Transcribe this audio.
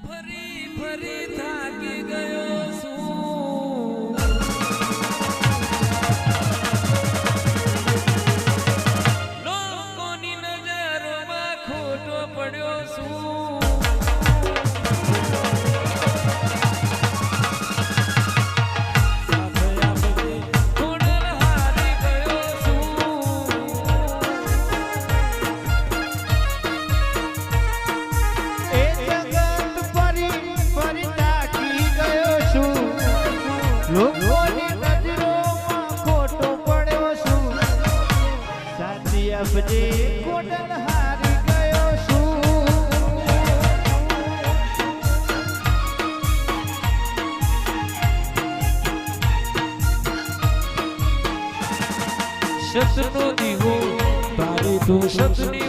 ફરી થાકી ગયો છું, લોકોની નજરોમાં ખોટો પડ્યો છું, લોકોની નજરોમાં ખોટો પડ્યો છું, સાચી આપજે કોડલ હારી ગયો છું, સતનો દીવો તારી તું સતની